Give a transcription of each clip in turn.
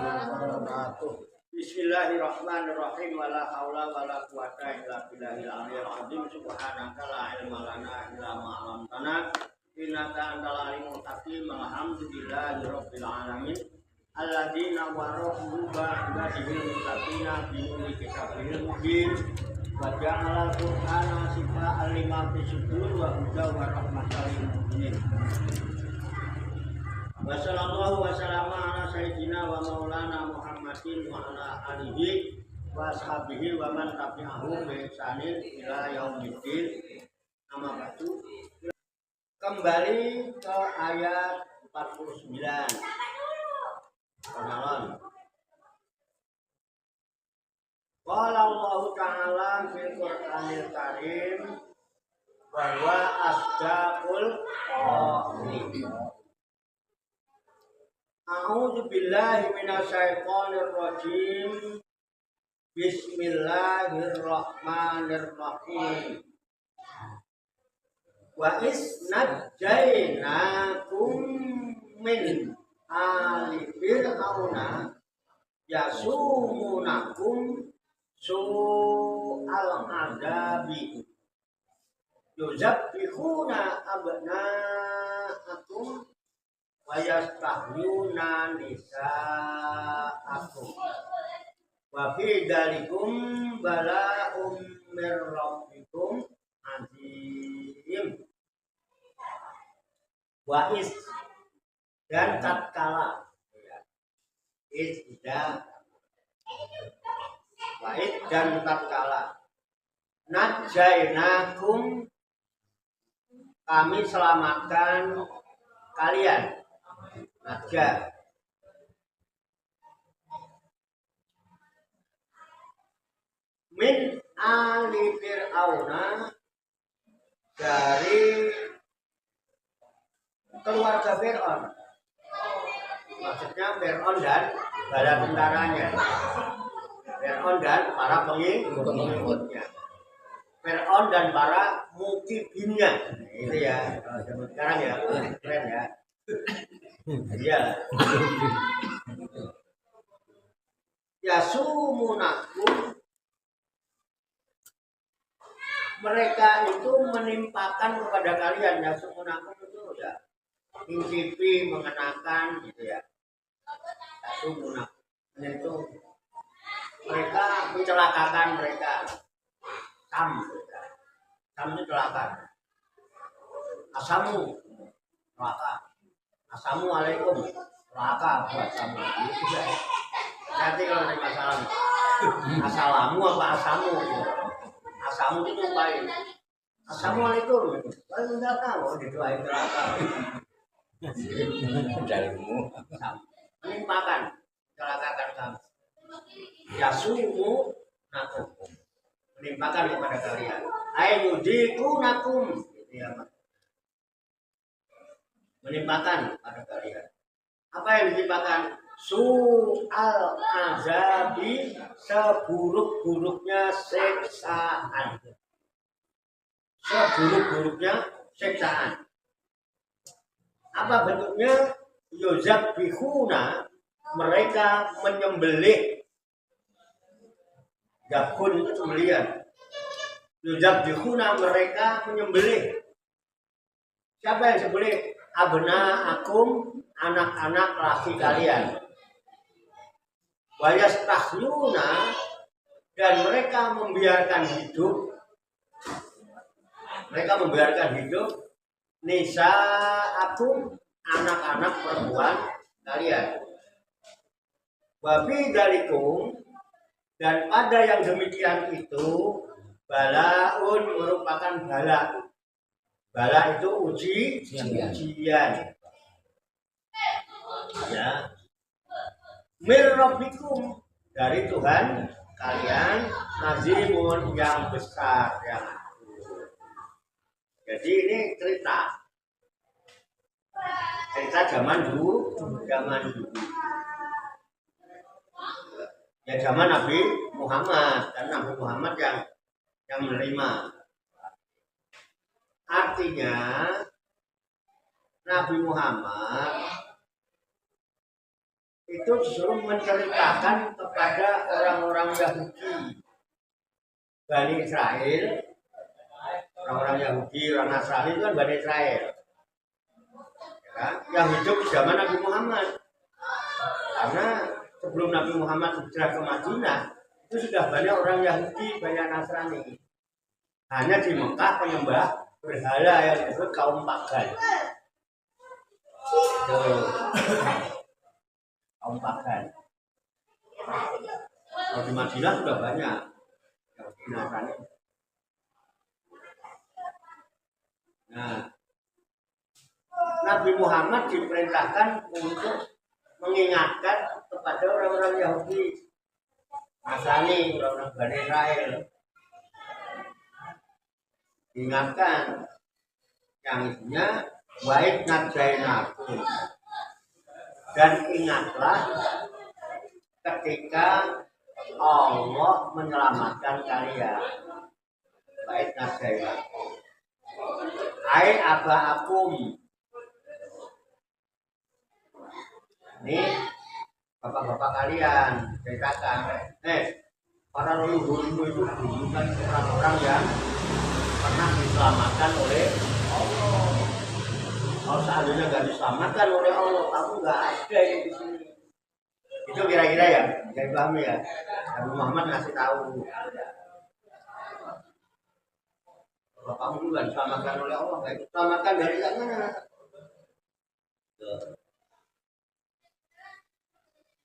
wabarakatuh. Bismillahirrahmanirrahim. Wala haula wala quwata illa billahil aliyil azim. Subhanaka la ilma lana illa ma 'allamtana innaka antal alimul hakim. Alhamdulillahirabbil alamin. Alladzina warahu ba'dihil muttaqina bi nuri kitabihil mubin. Wa ja'alal qur'ana shifa'an lima fi sudur wa hudan wa rahmatan lil mu'minin. Wassallallahu wassalamu ala sayyidina wa maulana Muhammadin wa ala alihi wa ashabihi wa man tabi'ahum bi ihsanin ila yaumiddin. Amma ba'du. Kembali ke ayat 49. Pengalan. Qala Allah Ta'ala fil Qur'anil Karim wa huwa asdaqul qailin. A'udzu billahi minasyaitonir rajim. Bismillahirrahmanirrahim. Wa isnajjainakum min ali fir'auna yasumunakum su'al adabi yuzabbihuna abna'akum wa yastahyuna nisa'akum wa fi dzalikum bala'um mir rabbikum azim. Wa is dan tatkala wa dan tatkala najainakum kami selamatkan kalian. Naja min ali fir'auna dari keluarga Fir'aun. Maksudnya Fir'aun dan bala tentaranya, Fir'aun dan para pengikutnya, Fir'aun dan para mukibinnya. Itu ya sekarang ya, keren ya. Iya. Yasumunakum, mereka itu menimpakan kepada kalian. Yasumunakum itu ya mencicipi, mengenakan gitu ya. Yasumunakum itu mereka mencelakakan mereka. Sam itu celaka. Asamu celaka. Assalamualaikum, celaka buat kamu. Itu ya. Nanti kalau ada masalah, assalamu apa asamu? Asamu itu baik. Assalamualaikum. Kalau enggak tahu didoain celaka. Jarimu. Menimpakan, celakakan kamu. Yasumu nakum. Menimpakan kepada kalian. Ayudiku nakum. Ya, menimpakan pada kalian. Apa yang ditimpakan? Su'al azabi, seburuk-buruknya siksaan. Seburuk-buruknya siksaan. Apa bentuknya? Yuzabbihuna, mereka menyembelih. Zabhun itu sembelihan. Yuzabbihuna, mereka menyembelih. Siapa yang sembelih? Abna'akum, anak-anak laki kalian. Wa yastahyuna, dan mereka membiarkan hidup. Mereka membiarkan hidup nisa'akum, anak-anak perempuan kalian. Wa fi dzalikum, dan pada yang demikian itu balaun, merupakan bala. Bala itu ujian. Ya. Mir rabbikum, dari Tuhan kalian, azimun, yang besar, yang agung. Jadi ini cerita zaman dulu. Ya zaman Nabi Muhammad, dan Nabi Muhammad yang menerima. Artinya Nabi Muhammad itu disuruh menceritakan kepada orang-orang Yahudi Bani Israel. Orang-orang Yahudi, orang Nasrani itu kan Bani Israel ya, yang hidup di zaman Nabi Muhammad. Karena sebelum Nabi Muhammad hijrah ke Madinah itu sudah banyak orang Yahudi, banyak Nasrani. Hanya di Mekah penyembah berhala yang disebut kaum pagan. Kaum pagan. Kalau di Madinah sudah banyak Yahudi Nasrani. Nah, Nabi Muhammad diperintahkan untuk mengingatkan kepada orang-orang Yahudi, Nasrani, orang-orang Bani Israel. Ingatkan yang isinya baik nadzainakum, dan ingatlah ketika Allah menyelamatkan kalian. Baik nadzainakum, hai abaakum. Ini bapak-bapak kalian ceritakan, para leluhurmu itu dulu kan orang-orang yang pernah diselamatkan oleh Allah. Kalau seandainya nggak diselamatkan oleh Allah, kamu nggak ada yang di sini. Itu kira-kira ya, saya paham ya. Nabi Muhammad ngasih tahu, kalau kamu juga diselamatkan oleh Allah, nggak diselamatkan dari mana?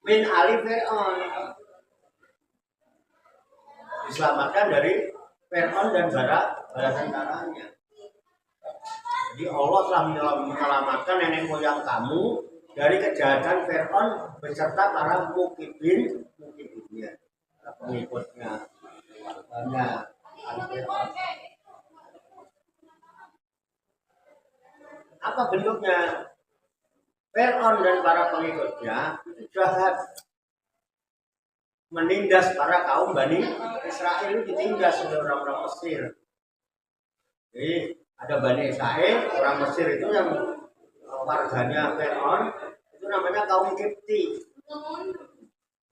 Min ali Fir'aun, diselamatkan dari Fir'aun dan bala tentaranya. Jadi Allah telah menyelamatkan nenek moyang kamu dari kejahatan Fir'aun beserta para mukibinnya, para pengikutnya, keluarganya, ali Fir'aun. Apa bentuknya? Fir'aun dan para pengikutnya itu jahat, menindas para kaum Bani Israel, itu ditindas oleh orang-orang Mesir. Jadi ada Bani Israel, orang Mesir itu yang warganya Fir'aun, itu namanya kaum Kipti.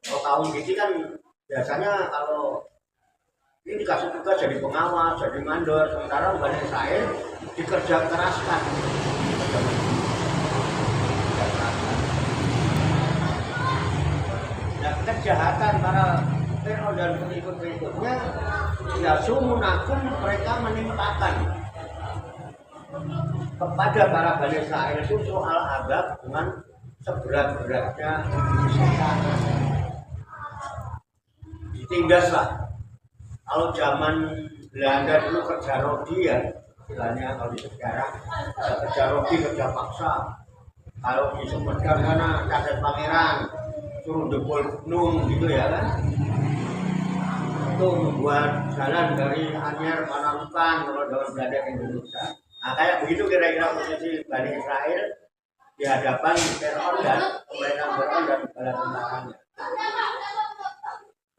Kalau kaum Kipti kan biasanya kalau ini dikasih tugas jadi pengawas, jadi mandor, sementara Bani Israel dikerja keraskan. Kejahatan para Fir'aun dan pengikut-pengikutnya, ya sumunakum, mereka menimpakan kepada para Bani Israel itu soal azab dengan seberat-beratnya setan. Ditindaslah. Kalau zaman Belanda dulu kerja rodi ya, istilahnya kalau di sejarah kerja rodi, kerja paksa. Kalau di Sumedang sana Cadet Pangeran suruh jebol gunung gitu ya kan, itu membuat jalan dari Anyer Panarukan kalau zaman Belanda ke Indonesia. Nah kayak begitu kira-kira posisi Bani Israel di hadapan Fir'aun dan pemerintahan Fir'aun dan bala tentaranya.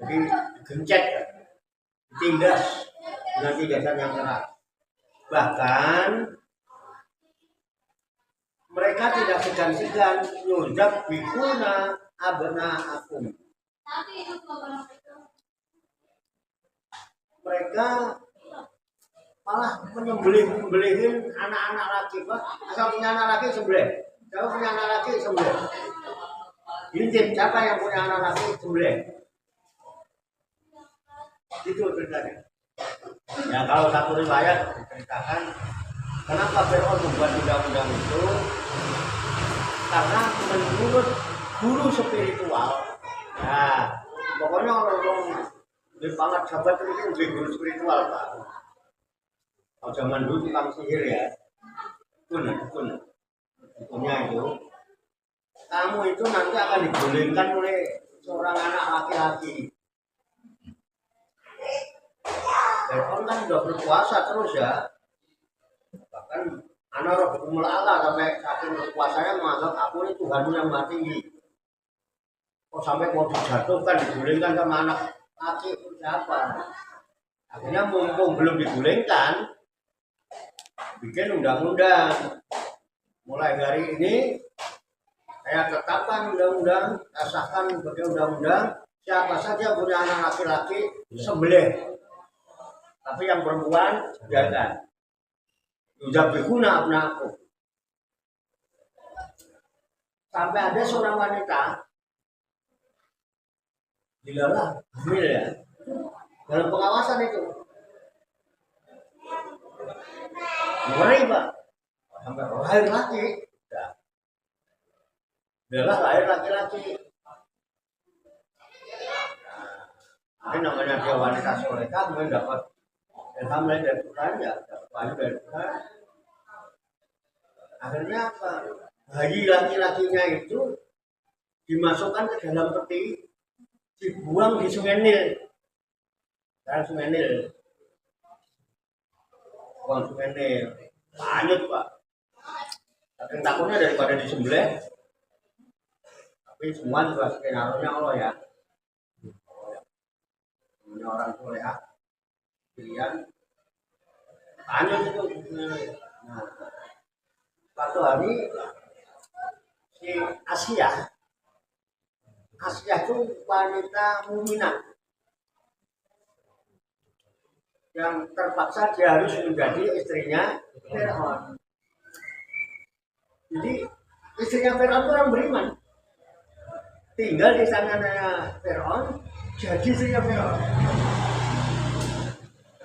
Jadi digencet, ditindas dengan tindasan yang keras. Bahkan mereka tidak segan-segan yuzab bikuna abna'akum. Mereka malah menyembelihin anak-anak laki, Pak. Asal punya anak laki sembelih. Kalau punya anak laki sembelih. Intip siapa yang punya anak laki sembelih. Itu ceritanya. Ya kalau satu riwayat diceritakan kenapa Fir'aun membuat undang-undang itu, karena menurut guru spiritual, nah pokoknya orang-orang di pangkat sahabat itu lebih guru spiritual Pak. Kalau zaman dulu tukang sihir ya, dukunnya itu, kamu itu nanti akan digulingkan oleh seorang anak laki-laki. Fir'aun kan sudah berkuasa terus ya, bahkan anak roh berkumul Allah sampai saking berkuasanya menganggap aku ini Tuhanmu yang maha tinggi. Kok sampai mau dijatuhkan, digulingkan sama anak laki itu siapa? Akhirnya mumpung belum digulingkan, bikin undang-undang. Mulai dari ini Saya tetapkan undang-undang, sahkan sebagai undang-undang, siapa saja punya anak laki-laki sembelih, tapi yang perempuan biarkan. Sudah berguna aku. Sampai ada seorang wanita dilalah hamil ya, dalam pengawasan itu ngeri Pak, sampai lahir laki, dilalah lahir laki-laki. Ini namanya dia wanita solehah, kemudian dapat ilham lain dari Tuhan, ya dapat wahyu dari Tuhan. Akhirnya apa? Bayi laki-lakinya itu dimasukkan ke dalam peti, dibuang di Sungai Nil. Sekarang Sungai Nil, buang Sungai Nil, lanjut Pak. Saking takutnya daripada disembelih, tapi semua juga skenario Allah ya. Ini orang soleh pilihan, lanjut itu. Nah, suatu hari si Asia itu wanita mukminah yang terpaksa dia harus menjadi istrinya Firaun. Jadi istrinya Firaun itu orang beriman, tinggal di sananya Firaun, jadi istrinya Firaun.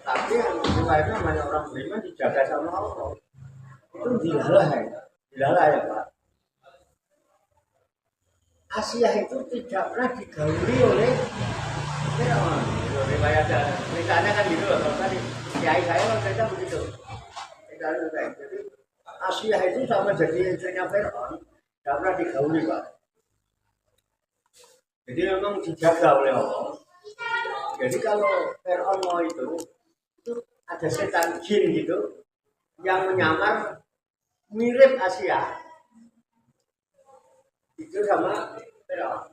Tapi yang lainnya namanya orang beriman dijaga sama Allah. Itu dilalah ya Pak. Asia itu tidak pernah digauli oleh Firaun. Ceritanya kan gitu loh. Kalau tadi kiai saya kan cerita begitu. Jadi Asia itu sama jadi istrinya Firaun, tidak pernah digauli Pak. Jadi memang dijaga oleh Allah. Jadi kalau Firaun mau itu ada setan jin gitu yang menyamar mirip Asia itu sama Firaun.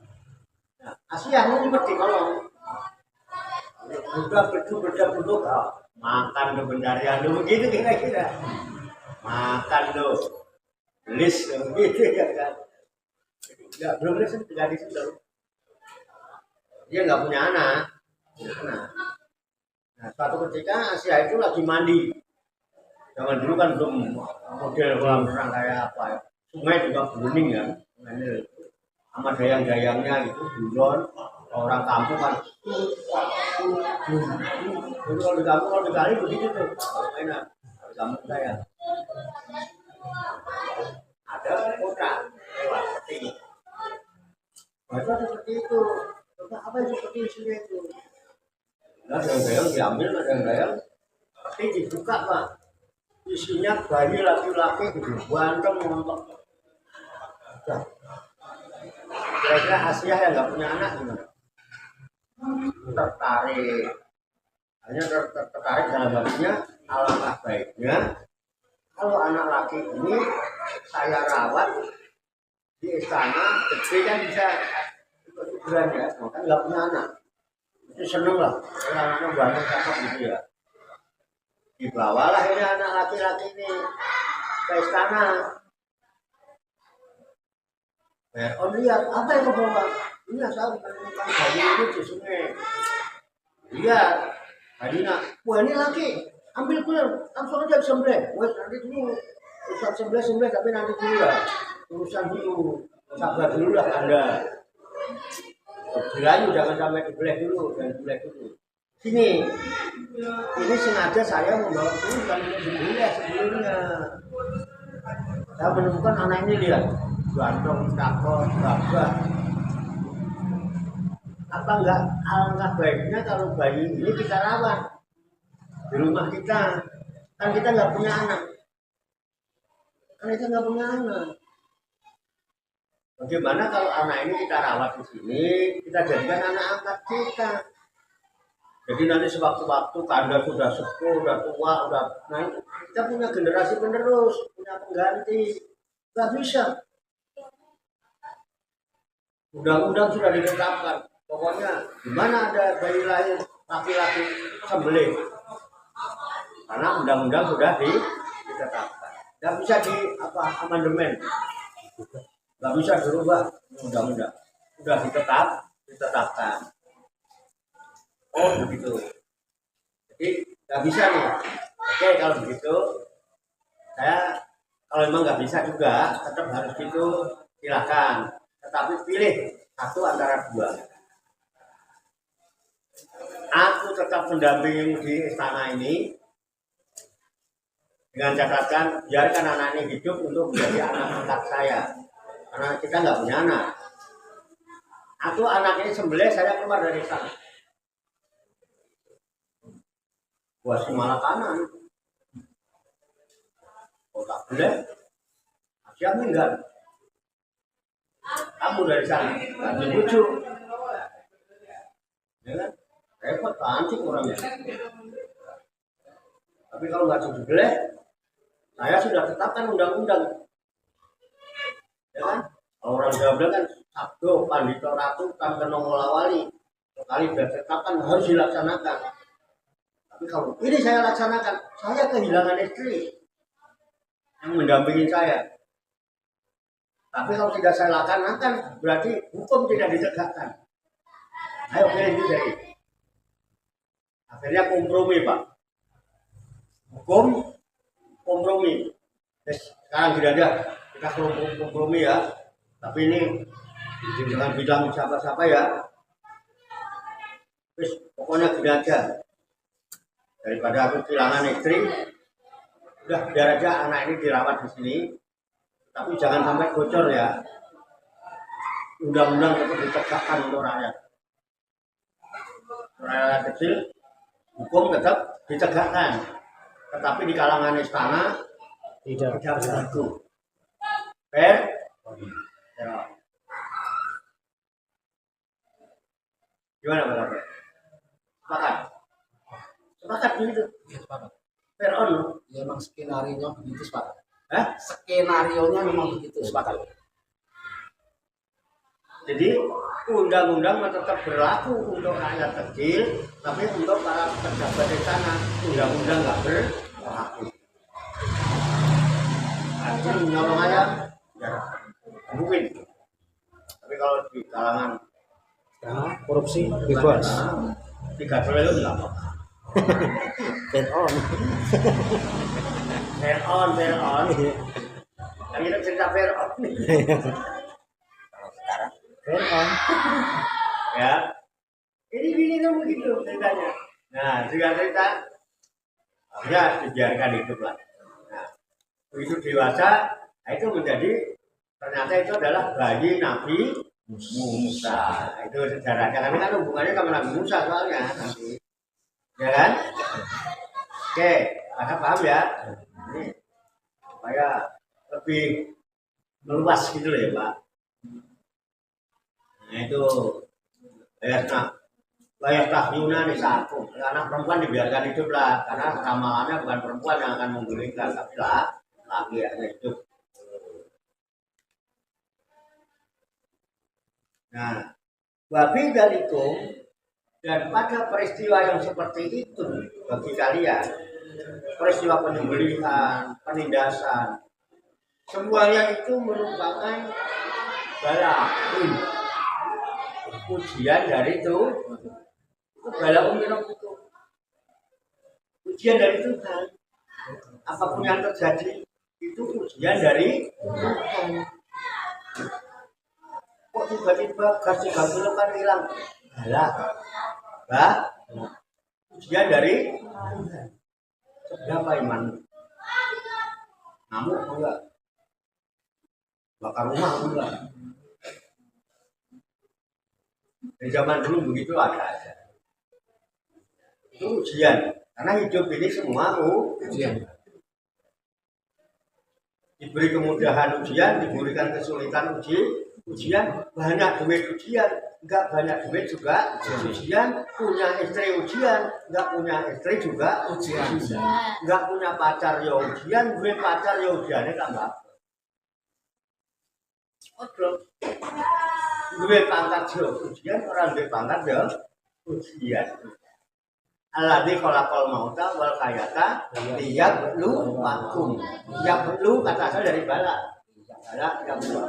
Nah, Asia ngumpet di kolong, udah beduk makan lo pencarian lo begitu kira-kira, makan lo list begitu ya kan. Nggak belum list tinggal di situ. Dia nggak punya anak. Nah, suatu ketika Asia itu lagi mandi. Zaman dulu kan belum model kolam renang kayak apa ya. Sungai juga bening kan. Sama dayang-dayangnya gitu, buron. Orang kampung kan. Jadi kalau di kampung, kalau di kali begitu tuh. Enak. Di kampung saya. Ada kota lewat seperti itu. Baca seperti itu. Apa yang seperti isinya itu? Nah, dayang-dayang diambil, dayang-dayang pasti dibuka Pak. Isinya bayi laki-laki berantem montok. Kira-kira Asia yang nggak punya anak gimana? Tertarik. Hanya tertarik dalam hatinya, alangkah baiknya kalau anak laki ini saya rawat di istana, gede kan bisa ikut-ikutan ya, kan nggak punya anak. Itu seneng lah, anaknya banyak cakep gitu ya. Dibawalah ini anak laki-laki ini ke istana. Firaun lihat, apa yang kau bawa? Ini saya menemukan bayi ini di sungai. Lihat, bayinya, wah ini laki, ambil pulang, langsung aja disembelih. Wah nanti dulu, usah sembelih tapi nanti dulu lah, urusan dulu, sabar dulu lah Anda. Dirayu jangan sampai dibeleh dulu, jangan dibeleh dulu. Sini, ini sengaja saya membawa ini bukan untuk dibeleh sebelumnya. Saya menemukan anak ini lihat, ganteng, cakep, gagah. Apa enggak alangkah baiknya kalau bayi ini kita rawat di rumah kita, kan kita nggak punya anak, Bagaimana kalau anak ini kita rawat di sini, kita jadikan anak angkat kita. Jadi nanti sewaktu-waktu Anda sudah sepuh, sudah tua, kita punya generasi penerus, punya pengganti. Nggak bisa. Undang-undang sudah ditetapkan. Pokoknya di mana ada bayi lahir laki-laki sembelih. Karena undang-undang sudah ditetapkan. Nggak bisa amandemen. nggak bisa dirubah undang-undang, udah ditetapkan. Oh begitu. Jadi nggak bisa nih. Oke kalau begitu, saya kalau memang nggak bisa juga, tetap harus gitu, silakan. Tetapi pilih satu antara dua. Aku tetap mendampingi di istana ini dengan catatan biarkan anak ini hidup untuk menjadi anak angkat saya. Karena kita nggak punya anak. Aku anak ini sembelih, saya keluar dari istana. Buat malah kanan. Oh tak boleh. Siapa enggak? Kamu dari sana, nggak dibujuk. Ya kan? Repot pancing orangnya. Tapi kalau nggak dibelah, saya sudah tetapkan undang-undang. Ya kan? Kalau orang Jawa bilang kan sabdo pandito ratu kan kenomola wali. Sekali sudah tetapkan harus dilaksanakan. Tapi kalau ini saya laksanakan, saya kehilangan istri yang mendampingi saya. Tapi kalau tidak saya laksanakan, berarti hukum tidak ditegakkan. Ayo pilih itu dari. Akhirnya kompromi Pak. Hukum kompromi. Sekarang tidak ada, kita kompromi ya. Tapi ini jangan bilang siapa-siapa ya. Terus pokoknya gini aja. Daripada aku kehilangan istri, udah biar aja anak ini dirawat di sini. Tapi jangan sampai bocor ya. Undang-undang tetap ditegakkan untuk rakyat. Rakyat kecil, hukum tetap ditegakkan. Tetapi di kalangan istana tidak berlaku. Fair? Ya. Gimana Pak? Sepakat? Sepakat begitu? Sepakat. Fair on? Ya, memang skenario-nya begitu, sepakat. Skenario-nya memang begitu, sepakat. Jadi undang-undang tetap berlaku untuk rakyat kecil, tapi untuk para pejabat di sana undang-undang nggak berlaku. Artinya menyolong aja, ya mungkin. Tapi kalau di kalangan korupsi bebas. 3 triliun nggak apa. Turn on. Fair on. Yang kita cerita fair on. Turn on. Ya, ini tuh begitu ceritanya. Nah, cerita ya dibiarkan hidup lah. Nah, begitu dewasa, nah itu menjadi ternyata itu adalah bayi Nabi Musa. Itu sejarahnya, karena kan hubungannya sama Nabi Musa soalnya nanti, ya kan? Oke, Anda paham ya? Ini supaya lebih meluas gitu loh ya Pak. Nah itu layak tahyuna nih satu. Anak perempuan dibiarkan hidup lah, karena ramalannya bukan perempuan yang akan menggulingkan, tapi laki yang hidup. Nah, wabi dalikum, dan pada peristiwa yang seperti itu bagi kalian, peristiwa penyembelihan, penindasan, semuanya itu merupakan bala ujian dari itu bala itu ujian dari Tuhan. Apapun yang terjadi itu ujian dari Tuhan. Kok tiba-tiba gas 30 kan hilang? Lah, ujian dari Tuhan. Seberapa iman? Ngamuk enggak? Bakar rumah enggak? Di zaman dulu begitu ada. Itu ujian. Karena hidup ini semua ujian. Diberi kemudahan ujian, diberikan kesulitan ujian, banyak duit ujian, enggak banyak duit juga ujian, punya istri ujian, enggak punya istri juga ujian, enggak punya pacar ya ujian, duit pacar ya ujiannya tambah. Duit pangkat ya ujian, orang duit pangkat ya ujian. Alladzi khalaqal mauta wal hayata liyabluwakum. Yablu kata asal dari bala. Bala yablu.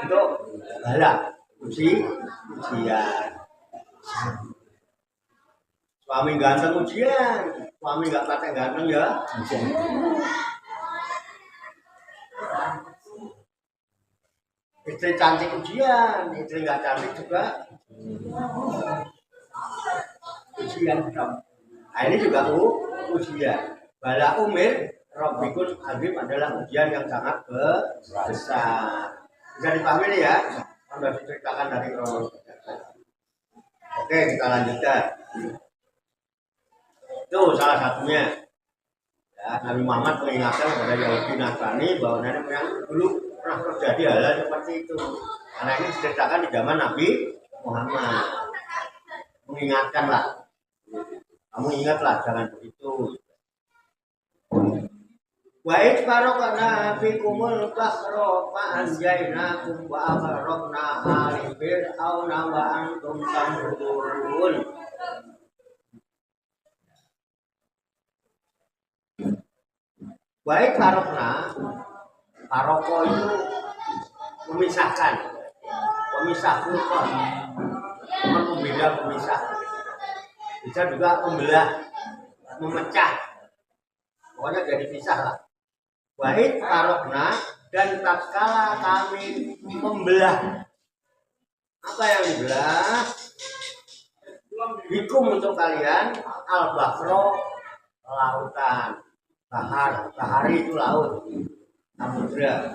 untuk bala ujian. Suami ganteng ujian, suami nggak pakai ganteng ya ujian. Istri cantik ujian, istri nggak cantik juga ujian dong. Nah, ini juga ujian. Bala umir Rabbikul Azim adalah ujian yang sangat besar. Bisa dipahami nih ya? Sudah diceritakan dari Rasul. Oke, kita lanjutkan. Itu salah satunya. Ya, Nabi Muhammad mengingatkan kepada Yahudi Nasrani bahwa nenek moyang dulu pernah terjadi hal seperti itu. Karena ini diceritakan di zaman Nabi Muhammad. Mengingatkanlah. Kamu ingatlah, jangan begitu. Wa id faraqna fikumul bahra fa anjaynakum wa aghraqna ali fir'auna wa antum tanzurun. Wa id faraqna, faraqo itu memisahkan, pemisah furqan, membeda, pemisah. Bisa juga membelah, memecah, pokoknya jadi pisah lah. Wahid farokna, dan tatkala kami membelah, apa yang dibelah? Bikum untuk kalian al-bahro, lautan, bahari itu laut, samudra.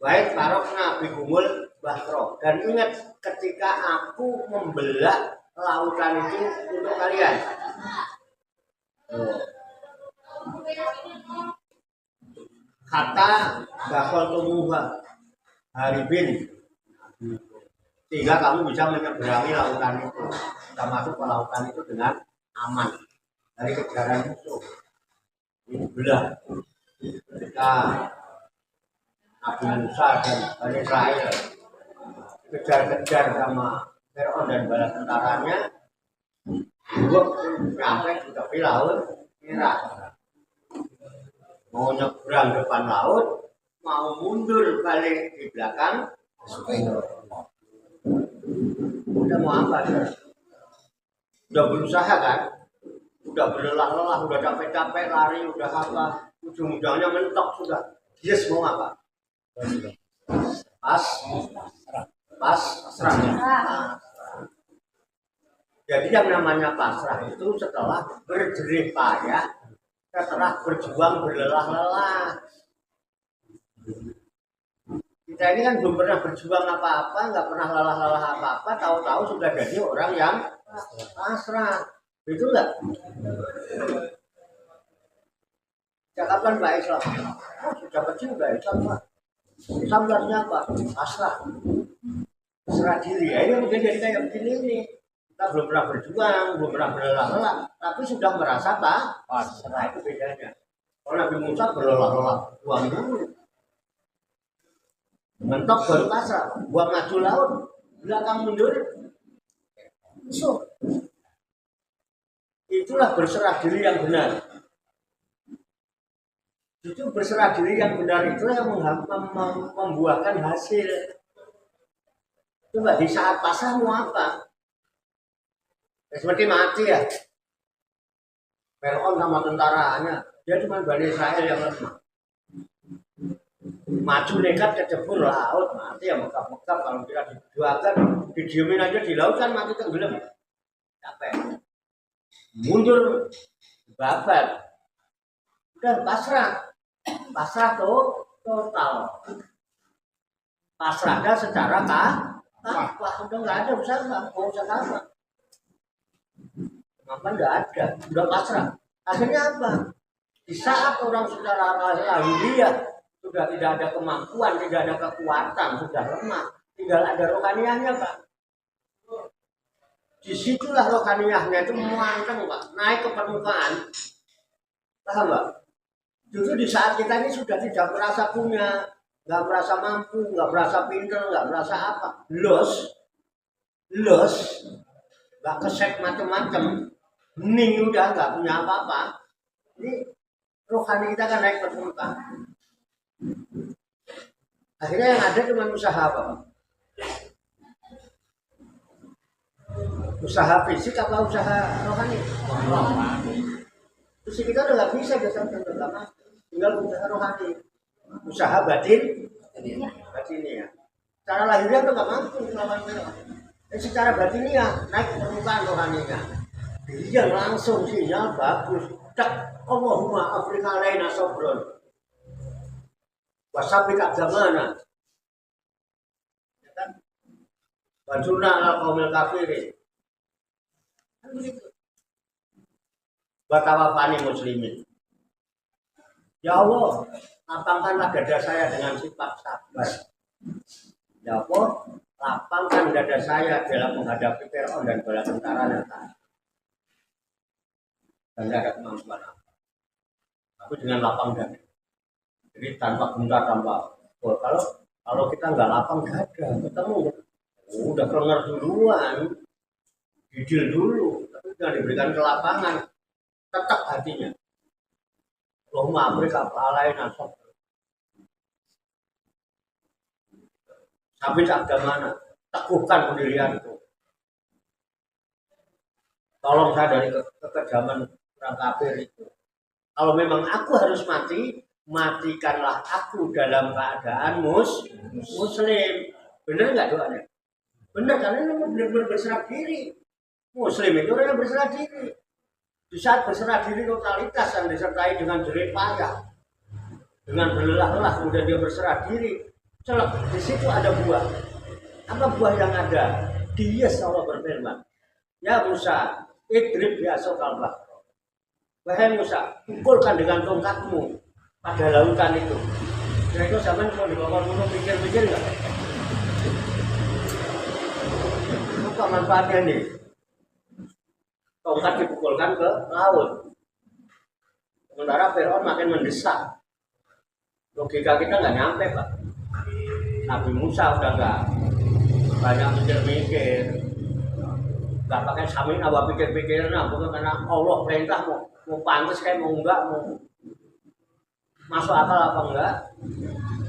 Wahid farokna bikumul bahro, dan ingat ketika aku membelah lautan itu untuk kalian. Kata bakal tumuha haribin, sehingga kamu bisa menyeberangi lautan itu, kita masuk ke lautan itu dengan aman dari kejaran musuh. Ini belah ketika Nabi Musa dan Bani Israel kejar-kejar sama Fir'aun dan bala tentaranya, dua sampai sudah di laut Merah. Mau nyebrang depan laut, mau mundur balik di belakang, udah mau apa? Udah berusaha kan? Udah berlelah-lelah, udah capek-capek lari, udah apa? Ujung-ujungnya mentok sudah. Yes, mau apa? Pasrah. Jadi yang namanya pasrah itu setelah berjerih payah, setelah berjuang berlelah-lelah. Kita ini kan belum pernah berjuang apa-apa, nggak pernah lelah-lelah apa-apa, tahu-tahu sudah jadi orang yang pasrah. Betul nggak? Kapan Mbak Islam? Oh, sudah kecil Mbak Islam, Pak. Islam artinya apa? Pasrah. Pasrah diri. Ya, ini mungkin jadi kayak begini ini. Kita belum pernah berjuang, belum pernah berlelah-lelah, tapi sudah merasa pasrah. Itu bedanya. Kalau Nabi Musa berlelah-lelah, buang dulu. Mentok baru pasrah, buang maju laut, belakang mundur. So, itulah berserah diri yang benar. Itu berserah diri yang benar itulah yang membuahkan hasil. Coba di saat pasrah mau apa? Ya, seperti mati ya. Fir'aun sama tentaranya, dia cuma Bani Israel yang lemah. Maju nekat kecebur laut, mati ya megap-megap. Kalau tidak dijualkan, didiemin aja di laut kan mati tenggelam. Capek. Mundur, babat. Udah pasrah tuh total. Pasrahnya secara wah udah nggak ada usaha, mau usaha apa? Kenapa nggak ada? Udah pasrah. Akhirnya apa? Di saat orang sudah lahiriah, sudah tidak ada kemampuan, tidak ada kekuatan, sudah lemah, tinggal ada rohaniahnya, Pak. Disitulah rohaniahnya itu muanteng, Pak, naik ke permukaan. Paham, Pak? Justru di saat kita ini sudah tidak merasa punya, nggak merasa mampu, nggak merasa pintar, nggak merasa apa, los, nggak kesep macam-macam, hening udah nggak punya apa-apa. Ini rohani kita kan naik ke permukaan. Akhirnya yang ada cuma usaha apa? Usaha fisik apa usaha rohani? Fisik kita udah nggak bisa berdasarkan agama, tinggal usaha rohani, usaha batin, batinnya. Cara lahirnya tuh nggak mampu melawan mereka. Secara batinnya naik ke permukaan rohaninya. Dia langsung sinyal bagus. Tak Allahumma Afrika alaina sabron. Wasabik agama. Ya kan? Wajuna al qaumil kafirin. Kan begitu. Batawafani muslimin. Ya Allah, lapangkanlah dada saya dengan sifat sabar. Ya Allah, lapangkan dada saya dalam menghadapi Fir'aun dan bala tentaranya. Dan tidak ada kemampuan apa. Tapi dengan lapang dada. Jadi tanpa gentar, tanpa. Oh, kalau kita nggak lapang dada, ketemu udah kelengar duluan, gigil dulu, tapi nggak diberikan kelapangan, tetap hatinya. Allahumma Afrika alaina sabr. Sampai agama, teguhkan pendirianku. Tolong saya dari kekejaman orang kafir itu. Kalau memang aku harus mati, matikanlah aku dalam keadaan muslim. Benar nggak doanya? Benar, karena ini benar-benar berserah diri. Muslim itu orang yang berserah diri. Di saat berserah diri totalitas yang disertai dengan jerih payah, dengan berlelah-lelah, kemudian dia berserah diri. Celak, di situ ada buah. Apa buah yang ada? Dia Allah berfirman, ya Musa, idrib bi'asokal bahr. Wahai Musa, pukulkan dengan tongkatmu pada lautan itu. Kira-kira zaman kalau dibawa dulu pikir-pikir nggak? Apa manfaatnya nih? Tongkat dipukulkan ke laut. Sementara Fir'aun makin mendesak. Logika kita nggak nyampe, Pak. Nabi Musa udah nggak banyak mikir-mikir, nggak pakai samin apa pikir-pikiran, bukan karena Allah perintah mau pantas kayak mau enggak, mau masuk akal apa enggak.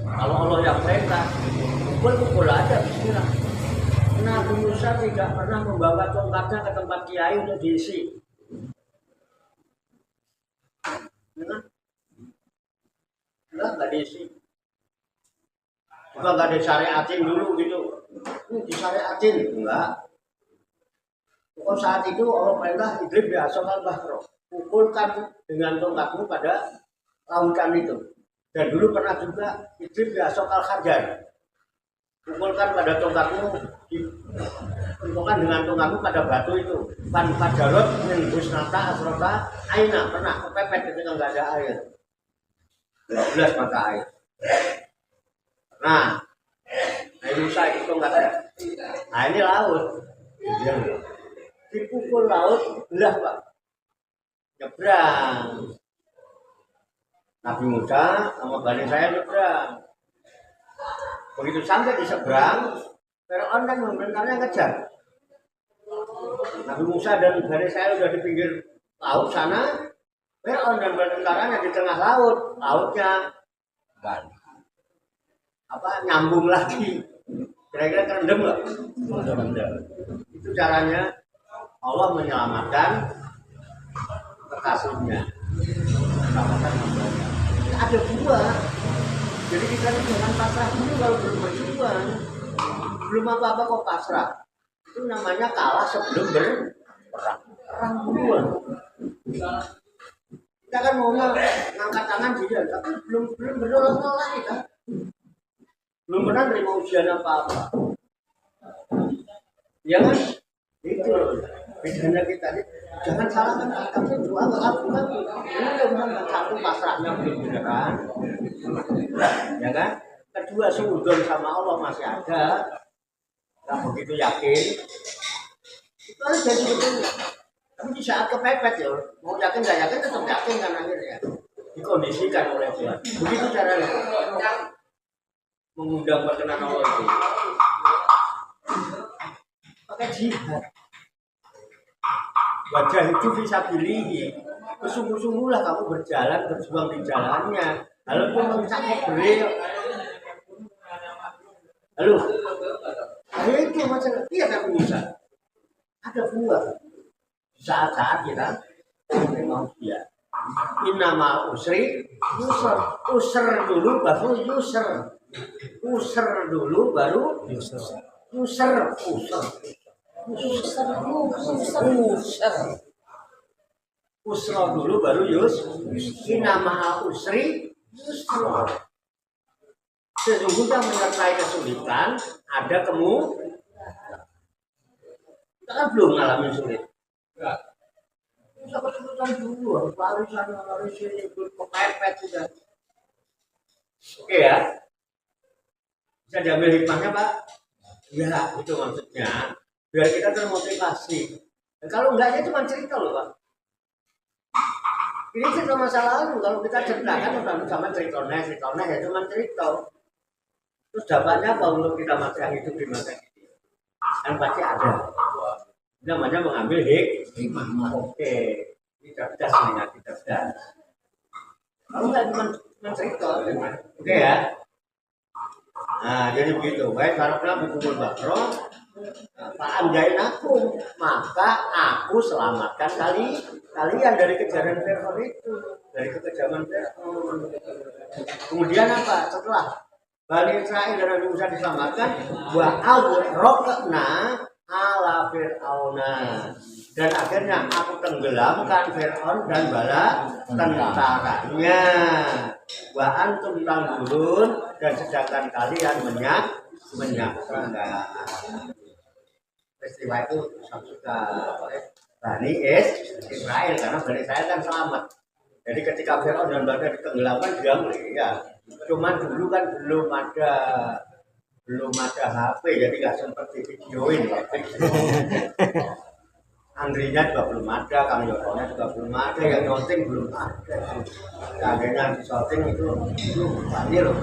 Kalau Allah yang perintah, pukul aja bismillah. Nabi Musa tidak pernah membawa tongkatnya ke tempat kiai untuk diisi. Enggak diisi. Juga nggak disyariatin dulu gitu. Disyariatin enggak. Pokok saat itu Allah perintah idrib bi'asokal bahr. Pukulkan dengan tongkatmu pada lautan itu. Dan dulu pernah juga idrib bi'asokal hajar. Pukulkan pada tongkatmu, pukulkan dengan tongkatmu pada batu itu. Pan fajarot min husnata asrota aina, pernah kepepet ketika nggak ada air. 12 mata air. Nah, Nabi Musa itu nggak ada. Nah ini laut. Dipukul laut, belah Pak. Nyebrang. Nabi Musa sama Bani saya nyebrang. Begitu sampai di seberang, Fir'aun kan memerintahnya ngejar. Nabi Musa dan Bani saya udah di pinggir laut sana, Fir'aun dan tentaranya di tengah laut. Lautnya nyambung lagi. Kira-kira kerendam nggak? Itu caranya Allah menyelamatkan kekasihnya. Menyelamatkan hambanya. Ada buah. Jadi kita jangan pasrah dulu kalau belum berjuang. Belum apa-apa kok pasrah. Itu namanya kalah sebelum berperang. Perang duluan. Kita kan mau ngangkat tangan juga, tapi belum bernolong kita. Belum pernah terima ujian apa-apa. Ya kan? Itu bedanya kita. Jangan salahkan kita doa bukan. Ini udah satu pasrahnya belum beneran. Ya kan? Kedua suudon sama Allah masih ada. Nggak begitu yakin. Itu harus jadi betulnya. Tapi di saat kepepet ya, mau yakin nggak yakin tetap yakin kan akhirnya. Dikondisikan oleh Tuhan. Begitu caranya. Mengundang perkenan Allah itu pakai jihad. Wajah itu bisa pilih. Bersungguh-sungguhlah kamu berjuang di jalannya. Lalu pun mencapai beliau. Halo, Itu macam iya Nabi Musa. Ada buah. Saat-saat kita mau dia. Innamal usri yusr. Usr dulu baru yusr. Usr dulu baru Yusuf. yusr. Usra dulu baru innamal usri yusra. Sesungguhnya menyertai kesulitan ada kita kan belum ngalamin sulit. Bisa kesulitan dulu, harus lari sana, lari sini, kepepet sudah. Oke ya, bisa diambil hikmahnya Pak? Ya, itu maksudnya. Biar kita termotivasi. Dan kalau enggaknya cuma cerita loh Pak. Ini cerita masa lalu, kalau kita ceritakan udah sama ceritanya ya cuma cerita. Terus dapatnya apa untuk kita masa hidup di masa ini? Kan pasti ada. Namanya mengambil hikmah. Oke, ini cerdas nih, cerdas. Kalau nggak cuma cerita, oke ya. Nah, jadi begitu. Baik, harapnya buku Bakro. Pak Anjain aku, maka aku selamatkan kalian dari kejaran Fir'aun itu, dari kekejaman Fir'aun. Kemudian apa? Setelah Bani Israel dan Nabi Musa diselamatkan, wa awraqna ala Fir'auna, dan akhirnya aku tenggelamkan Fir'aun dan bala tentaranya. Wa antum tanzurun, dan sedangkan kalian menyaksikan. Peristiwa itu sudah Bani Israel, karena Bani Israel kan selamat. Jadi ketika Fir'aun dan bala ditenggelamkan dia melihat. Cuman dulu kan belum ada HP, jadi nggak sempat videoin. Andrinya juga belum ada, Kang Yotonya juga belum ada, yang nyonting belum ada. Akhirnya di shooting itu banjir loh.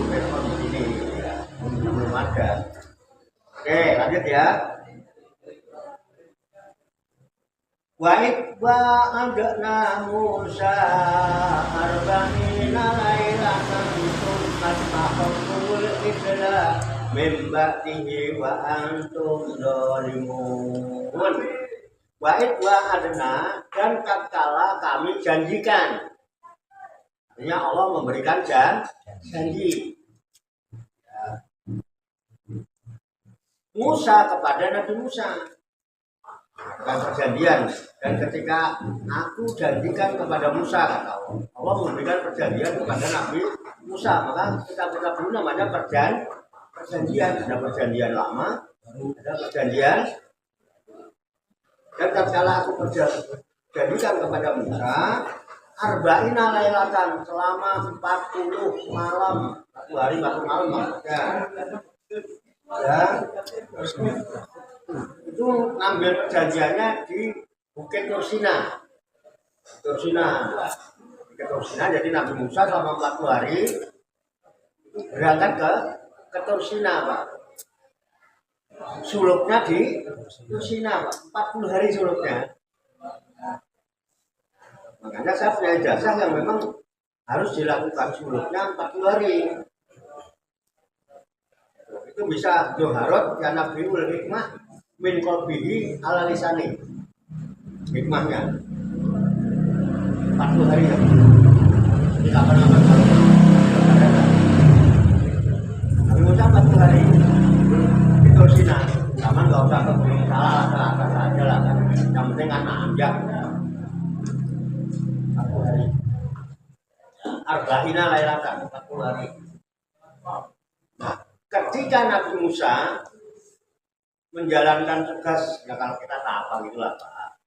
Telepon begini, ya. Belum ada. Oke, lanjut ya. Wa'id wa'adna Musa arba'ina lailatan tsumma taqul ijla min ba'dihi wa antum zalimun. Wa'id wa'adna, dan tatkala kami janjikan. Artinya Allah memberikan janji. Musa kepada Nabi Musa. Dan perjanjian, dan ketika aku janjikan kepada Musa, kata Allah memberikan perjanjian kepada Nabi Musa, maka kita dulu namanya perjanjian. Ada perjanjian lama, ada perjanjian. Dan tatkala aku perjanjikan kepada Musa arba'ina lailatan, selama 40 malam, 1 hari 1 malam maksudnya. Ya, itu ngambil perjanjiannya di Bukit Tursina. Jadi Nabi Musa selama 40 hari berangkat ke Tursina, Pak. Suluknya di Tursina, Pak. 40 hari suluknya. Makanya saya punya ijazah yang memang harus dilakukan suluknya 40 hari. Itu bisa Joharot ya Nabiul Hikmah min qalbihi ala lisani. Hikmahnya 40 hari ya. Di kapan-kapan Nabi Musa 40 hari di Tursina. Sama nggak usah belum salah aja lah kan. Yang penting kan anjak 40 hari. Arba'ina lailatan 40 hari. Nah, ketika Nabi Musa menjalankan tugas, ya kalau kita apa gitulah Pak.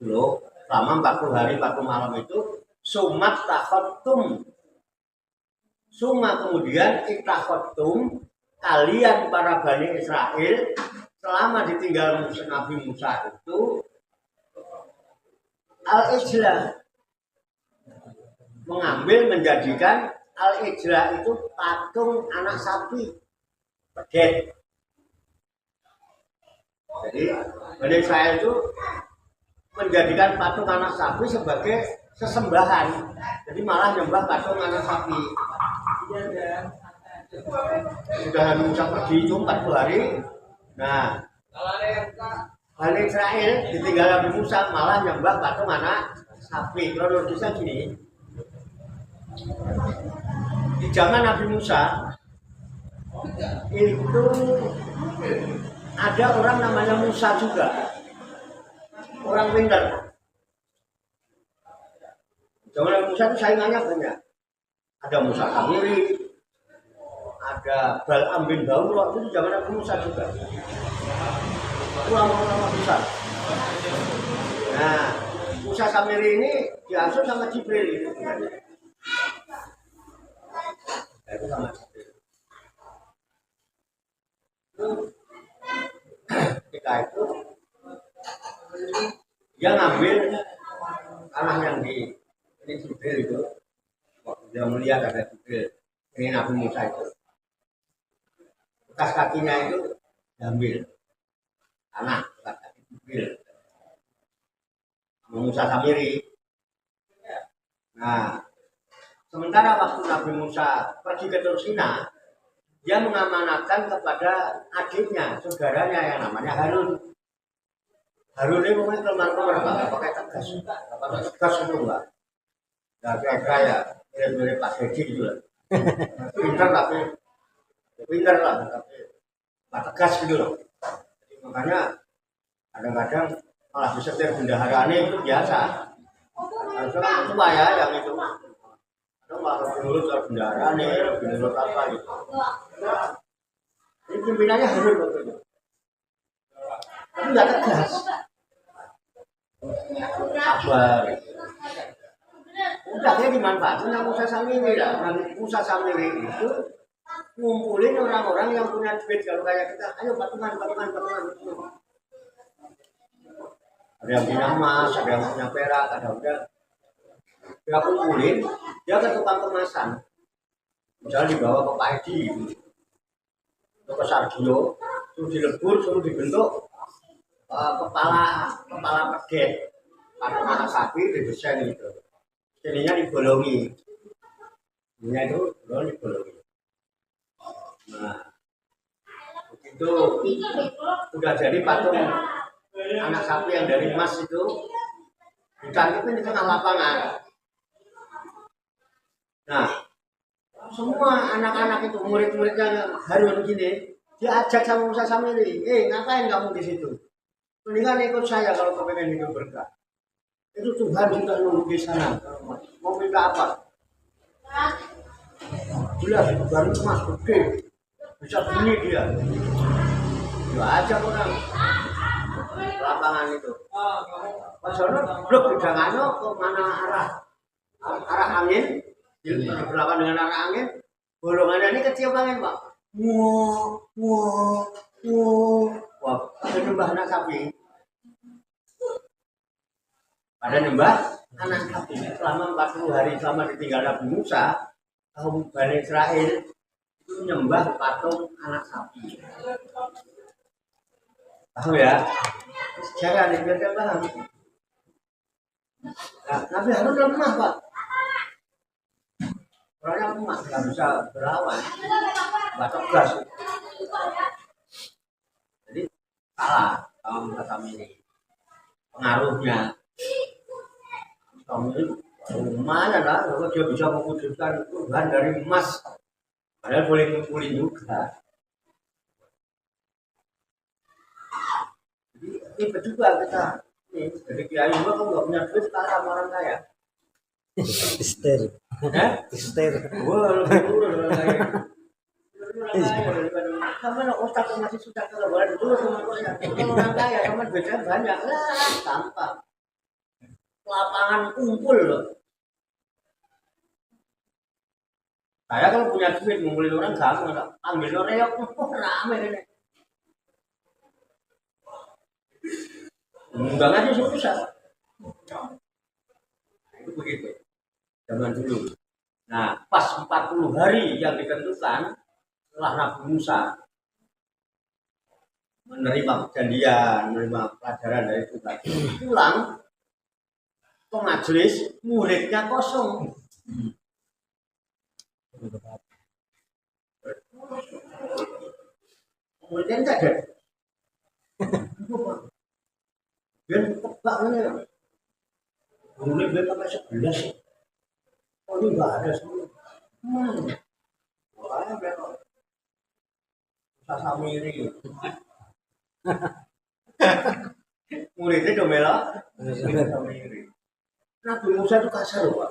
Dulu selama 40 hari 40 malam itu sumat takhotum. Suma kemudian itakhotum, kalian para Bani Israel selama ditinggal Nabi Musa itu al-ijla, menjadikan al-ijla itu patung anak sapi pedet. Jadi Bani Israel itu menjadikan patung anak sapi sebagai sesembahan. Jadi malah nyembah patung anak sapi. Sudah Nabi Musa pergi itu 40 hari. Nah, Bani Israel ditinggal Nabi Musa malah nyembah patung anak sapi. Kronologisnya gini, di zaman Nabi Musa itu ada orang namanya Musa juga, orang pintar. Zaman Nabi Musa itu saingannya banyak. Ada Musa Samiri, ada Bal'am bin Baura, itu di zaman Nabi Musa juga. Ulama-ulama besar. Nah, Musa Samiri ini diasuh sama Jibril. Nah, itu sama Jibril. Ketika itu dia ngambil tanah yang di ini Jibril itu. Waktu dia melihat ada Jibril, ini Nabi Musa itu. Bekas kakinya itu diambil. Tanah bekas kaki Jibril. Musa Samiri. Nah, sementara waktu Nabi Musa pergi ke Tursina, dia mengamanatkan kepada adiknya, saudaranya yang namanya Harun. Harun ini memang kelemahan nggak pakai tegas, nggak pakai tegas itu enggak. Nggak kira-kira ya, mirip-mirip Pak Dedi gitu lah. Pintar lah, tapi nggak tegas gitu loh. Jadi, makanya kadang-kadang malah disetir bendaharanya itu biasa. Harusnya kan tua ya yang itu. Itu malah lebih nurut kalau bendaharanya, lebih nurut apa gitu. Ini pimpinannya Harun waktu itu. Tapi nggak tegas. Sabar. Udah dia dimanfaatkan sama Musa Samiri lah. Musa Samiri itu ngumpulin orang-orang yang punya duit kalau kayak kita. Ayo patungan. Ada yang punya emas, ada yang punya perak, ada udah. Dia kumpulin, dia ke tukang kemasan. Misalnya dibawa ke Pak Edi, ke Sargio, suruh dilebur, suruh dibentuk kepala pedet, patung anak sapi didesain gitu. Jadinya dibolongi, ini itu dibolongi. Nah, itu udah jadi patung anak sapi yang dari emas itu ditangkapin di tengah lapangan. Nah, semua anak-anak itu murid-muridnya Harun gini, diajak sama Musa Samiri, ngapain kamu di situ? Mendingan ikut saya kalau kepengen hidup berkah. Itu Tuhan juga nunggu di sana. Mau minta apa? Jelas itu baru emas gede, bisa beli dia. Dia ajak orang lapangan itu. Masalah blok bidangannya ke mana arah angin, berlawan dengan arah angin. Bolongannya ini kecil banget Pak. Wah, ada nyembah anak sapi. Pada nyembah anak sapi selama 40 hari selama ditinggal Nabi Musa, kaum Bani Israel itu nyembah patung anak sapi. Tahu ya? Sejarah nih biar dia paham. Nah, Nabi Harun lemah Pak. Orangnya lemah, nggak bisa berlawan, nggak tegas. Jadi salah sama Musa Samiri. Pengaruhnya. Kamu ini lumayan lah, kalau dia bisa mewujudkan Tuhan dari emas, padahal boleh ngumpulin juga. Jadi ini juga kita, nih dari kiai juga kamu nggak punya duit kalah sama orang kaya. Ister. Wah, lebih sama ustaz yang masih sudah kelebihan dulu sama saya. Kalau orang kaya sama duitnya banyak lah, gampang. Lapangan kumpul loh. Saya kalau punya duit ngumpulin orang gampang, ambil oreyok, rame ini. Enggak aja susah. Itu begitu. Zaman dulu. Nah, pas 40 hari yang ditentukan setelah Nabi Musa menerima perjanjian, menerima pelajaran dari Tuhan, pulang ke majelis, muridnya kosong. muridnya enggak ada. Dan tebak ini gurunya dia pakai 11. Oh ini enggak ada semua. Wah, berapa? Usah samiri. Muridnya domela. Samiri. Nabi Musa itu kasar loh, Pak.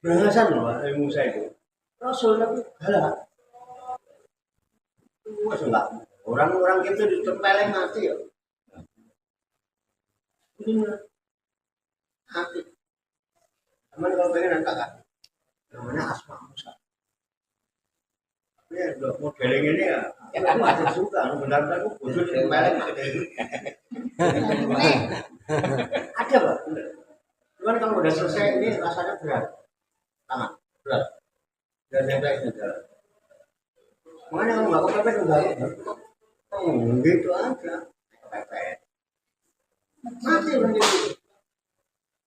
Berangasan loh, Nabi Musa itu. Rasul Nabi galak. Wah, enggak. Orang-orang itu ditempeleng mati ya. Ini mati. Teman kalau pengen angkat kan, namanya Asma Musa. Ini modeling ini ya, aku masih suka. Benar-benar aku bodoh ditempeleng mati. Ada Pak. Cuman kalau udah selesai ini rasanya berat. Sangat berat. Dan yang lain saja. Makanya kalau nggak kepepet enggak. Gitu aja. Kepepet. Mati orang itu.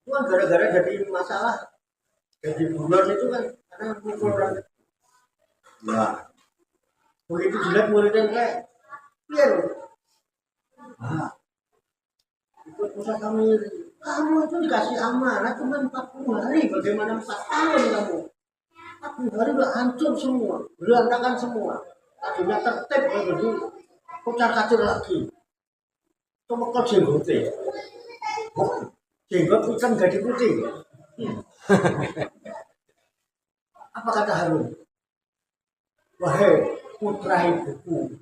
Itu kan gara-gara jadi masalah. Jadi bulan itu kan karena pukul orang. Nah, begitu jelek muridnya kayak biar. Nah, ikut usaha kami. Kamu itu dikasih amanah cuma 40 hari. Bagaimana 4 tahun kamu? 40 hari udah hancur semua, berantakan semua. Tadinya tertib jadi kocar kacir lagi. Coba kau jenggotnya, jenggot hitam jadi putih. Apa kata Harun? Wahai putra ibuku,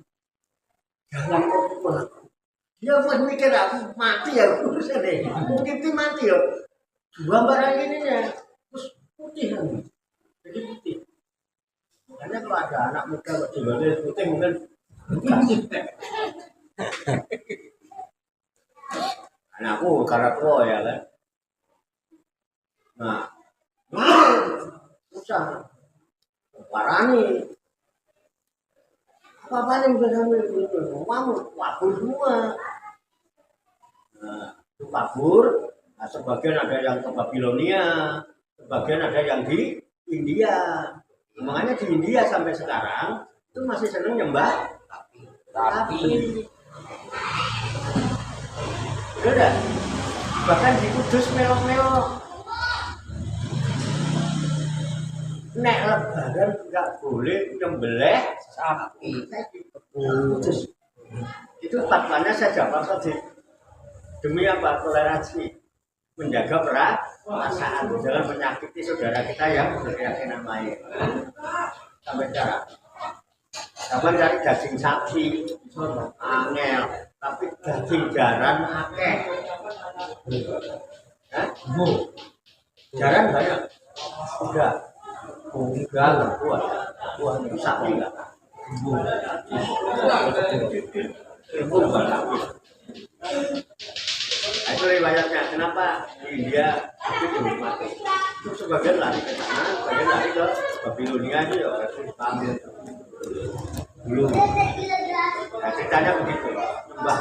jangan kau pukul aku. Dia buat mikir aku mati ya, urusan deh. Mungkin itu mati ya. Dua barang ini ya, terus putih kan. Jadi putih. Karena kalau ada anak muda jenggotnya putih mungkin anakku karena tua ya kan. Nah, susah. Parani. Apa yang bisa sambil kamu kabur semua. Nah, itu kabur. Nah, sebagian ada yang ke Babilonia, sebagian ada yang di India. Makanya di India sampai sekarang itu masih seneng nyembah tapi udah bahkan di Kudus melok-melok nek lebaran nggak boleh nyembelih sapi. Kudus itu fatwanya saya jawab tadi demi apa? Toleransi, menjaga perasaan, jangan menyakiti saudara kita yang berkeyakinan lain. Sampai sekarang sama cari daging sapi angel, tapi daging jaran akeh. Jaran banyak enggak buah itu sapi enggak nah, itu riwayatnya kenapa di India itu dinikmati. Itu sebagian lari ke sana, sebagian lari ke Babilonia aja ya, ambil dulu. Nah, ceritanya begitu, mbah.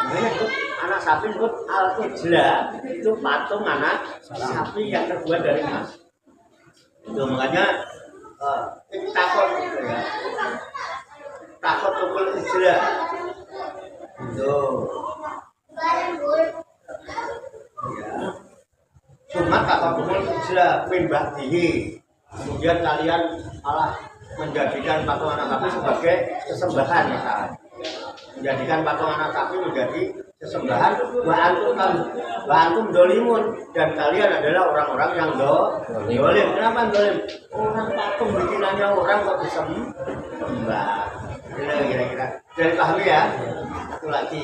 Makanya itu anak sapi itu al-ijla, itu patung anak sapi yang terbuat dari emas. Itu makanya takut gitu ya. Takut tukul ijla. Itu. Ya. Cuma kakak tukul ijla min ba'dihi. Kemudian kalian malah menjadikan patung anak sapi sebagai sesembahan misalnya. Menjadikan patung anak sapi menjadi sesembahan wa antum dolimun, dan kalian adalah orang-orang yang dolim. Kenapa dolim? Orang patung bikinannya orang kok disembah. Kira-kira dari pahami ya. Satu lagi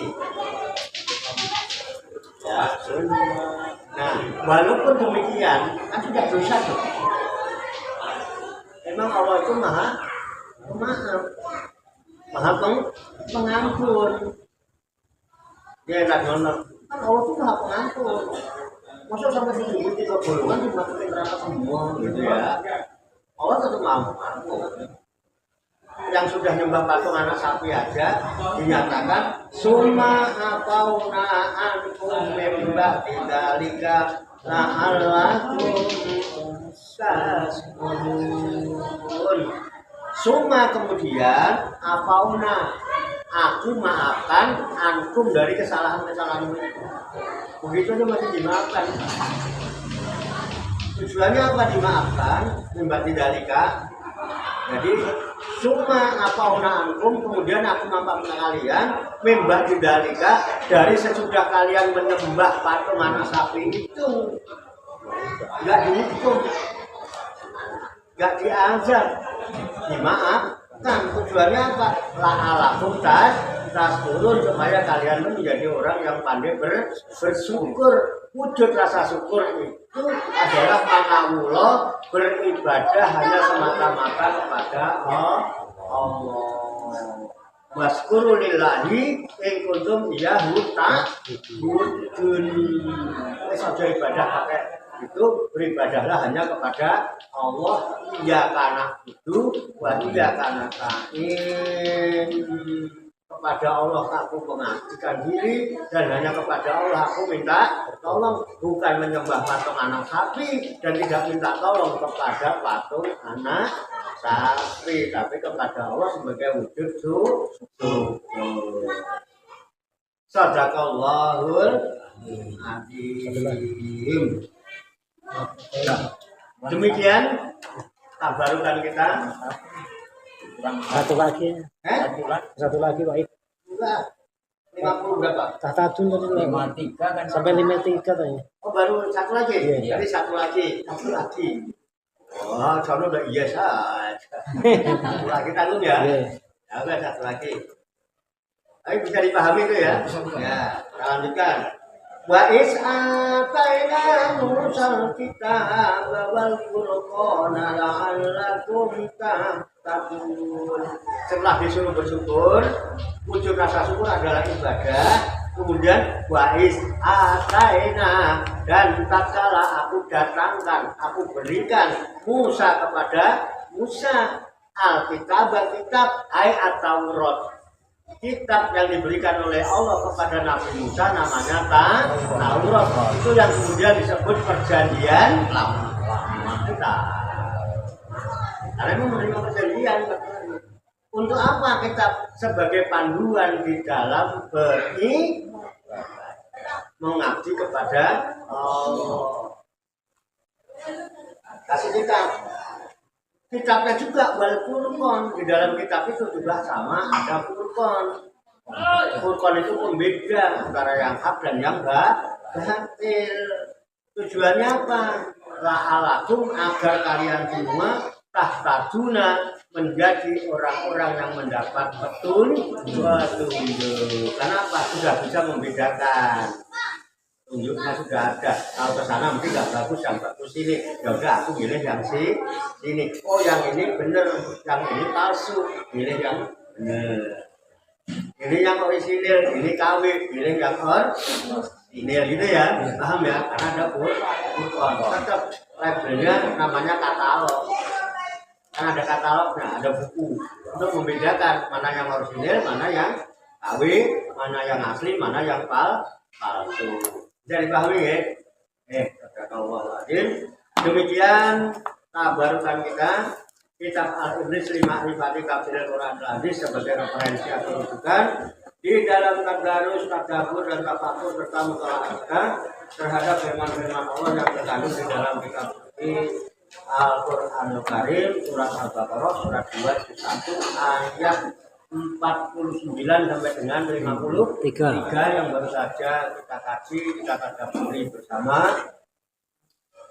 ya. Nah, walaupun demikian kan sudah dosa tuh. Memang Allah itu maha pengampun. Dia tak benar. Kan Allah itu maha pengampun. Masa sampai segitu kita golongan dimasukin neraka semua gitu ya. Allah tetap maha pengampun. Yang sudah nyembah patung anak sapi aja dinyatakan summa apauna ankum memba dzalika la'allakum tasqulun. Suma kemudian afauna, aku maafkan antum dari kesalahan-kesalahanmu itu. Begitu aja masih dimaafkan. Tujuannya apa dimaafkan? Membati dalika. Jadi suma afauna antum, kemudian aku maafkan kalian membati dalika dari sesudah kalian menyembah patung anak sapi itu. Enggak dihukum, enggak diazab, dimaafkan. Tujuannya apa? La'alakum tas turun supaya kalian menjadi orang yang pandai bersyukur. Wujud rasa syukur itu adalah mangawula beribadah hanya semata-mata kepada Allah. Waskuru lillahi in kuntum iyyahu ta'budun. Wis aja ibadah pakai itu, beribadahlah hanya kepada Allah. Iyyaka na'budu wa iyyaka nasta'in. Kepada Allah aku mengabdikan diri dan hanya kepada Allah aku minta tolong, bukan menyembah patung anak sapi dan tidak minta tolong kepada patung anak sapi, tapi kepada Allah sebagai wujud syukur. Sadaqallahul azim. Demikian tabarukan kita. Satu lagi. Satu lagi Pak. Enggak. 50 berapa? Tatun tadi 53 kan sampai 53 tadi. Oh baru satu lagi? Iya. Jadi satu lagi. Oh, soalnya udah iya saja. Satu lagi tanggung ya? Iya. Ya udah satu lagi. Tapi bisa dipahami itu ya? Ya, kita lanjutkan. Wa is'ataina musal kitab wal furqana la'allakum tattaqun. Setelah disuruh bersyukur, wujud rasa syukur adalah ibadah. Kemudian wa is'ataina, dan tatkala aku datangkan, aku berikan Musa kepada Musa Alkitab, kitab at-Taurat. Kitab yang diberikan oleh Allah kepada Nabi Musa namanya Taurat. Itu yang kemudian disebut perjanjian lama. Kita karena menerima perjanjian. Untuk apa kitab? Sebagai panduan di dalam mengabdi kepada Allah. Kasih kitab. Kitabnya juga wal furqan, di dalam kitab itu juga sama ada furqan. Furqan itu pembeda antara yang hak dan yang batil. Tujuannya apa? La'alakum, agar kalian semua tahtaduna, menjadi orang-orang yang mendapat petunjuk. Kenapa? Sudah bisa membedakan. Tunjuknya sudah ada. Kalau ke sana mungkin nggak bagus, yang bagus ini. Ya udah, aku pilih yang sini. Oh, yang ini bener, yang ini palsu. Pilih yang bener. Ini yang orisinil, ini KW. Pilih yang orisinil gitu ya. Paham ya? Karena ada furqan. Tetap labelnya namanya katalog. Kan ada katalognya, ada buku untuk membedakan mana yang orisinil, mana yang KW, mana yang asli, mana yang palsu. Bisa dipahami ya? Demikian tabarukan kita. Kitab Al-Iblis Lima Rifati Tafsir Al-Quran Al-Aziz sebagai referensi atau rujukan di dalam tadarus, tadabbur dan tafakur serta mutalaah terhadap firman-firman Allah yang terkandung di dalam kitab suci Al-Quranul Karim, surat Al-Baqarah, surat 2, juz 1, ayat 49 sampai dengan 53 yang baru saja kita kaji, kita tadabburi bersama.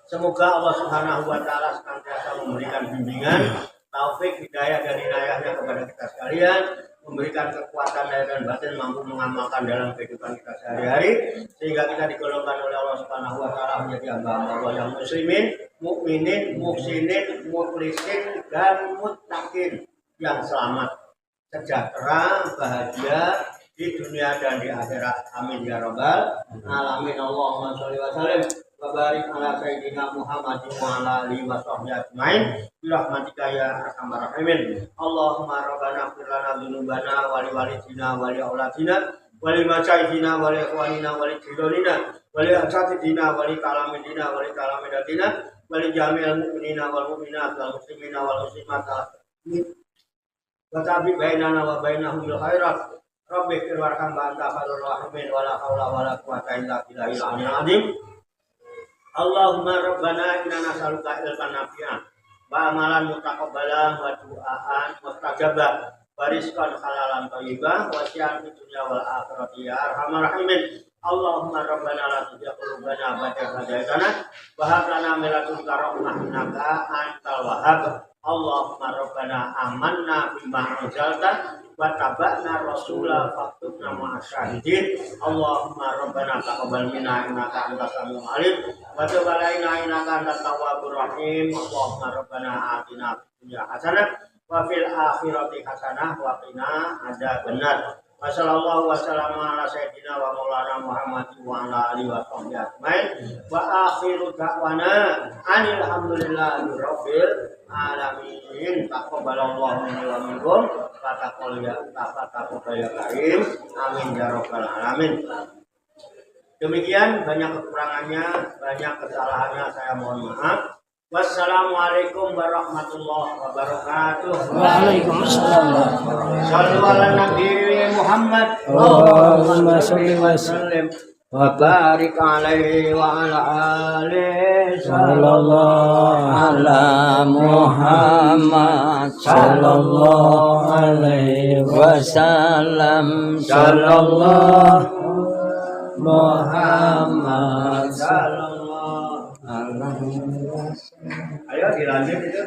Semoga Allah Subhanahu wa taala senantiasa memberikan bimbingan, taufik, hidayah dan inayahnya kepada kita sekalian, memberikan kekuatan daya dan batin mampu mengamalkan dalam kehidupan kita sehari-hari, sehingga kita digolongkan oleh Allah Subhanahu wa taala menjadi hamba-hamba Allah yang muslimin, mukminin, muhsinin, mukhlisin dan muttaqin yang selamat, sejahtera, bahagia di dunia dan di akhirat. Amin ya rabbal alamin. Allahumma sholli wa sallim wa barik ala sayyidina Muhammadin wa ala alihi wa sahbihi ajmain bi rahmatika ya arhamar rahimin. Allahumma rabbana ighfir lana dzunubana wa li walidina wa li auladina wa li masyayikhina wa li ikhwanina wa li jiranina wa li asatidina wa li talamidina wa li talamidatina wa li jami'il mu'minina wal mu'minat wal muslimina wal muslimat wa tabi bainana wa bainahum bil khairat. Rabbi firwarham ba'da khairur rahimin wa la haula wa la quwwata illa billahil aliyyil azim. Allahumma rabbana inna nas'aluka ilman nafi'an wa amalan mutaqabbalan wa du'aan mustajabah wa rizqan halalan thayyiban wa syi'an fid dunya wal akhirati ya arhamar rahimin. Allahumma rabbana la tuzigh qulubana ba'da idh hadaytana wa hab lana min ladunka rahmah innaka antal wahhab. Allahumma rabbana amanna bima anzalta wa tabatna rasula faktubna ma'as syahidin. Allahumma rabbana taqabbal minna innaka antas samiul alim wa tub alaina innaka antat tawwabur rahim. Allahumma rabbana atina fid dunya hasanah wa fil akhirati hasanah wa qina adzabannar. Wassallallahu wassalamu ala sayyidina wa maulana Muhammad wa ala alihi wa sahbihi ajmain. Wa akhiru da'wana anil hamdulillahi rabbil alamin. Taqabbalallahu minni wa minkum wa taqabbal ya karim. Amin ya rabbal alamin. Demikian, banyak kekurangannya, banyak kesalahannya, saya mohon maaf. Wassalamualaikum warahmatullahi wabarakatuh. Waalaikumsalam. Shallu ala Nabi Muhammad. Allahumma sholli wa sallim wa barik alaihi wa ala alihi. sallallahu ala Muhammad sallallahu alaihi wasallam sallallahu Muhammad sallallahu alaihi wasallam. Ayo dilanjut itu.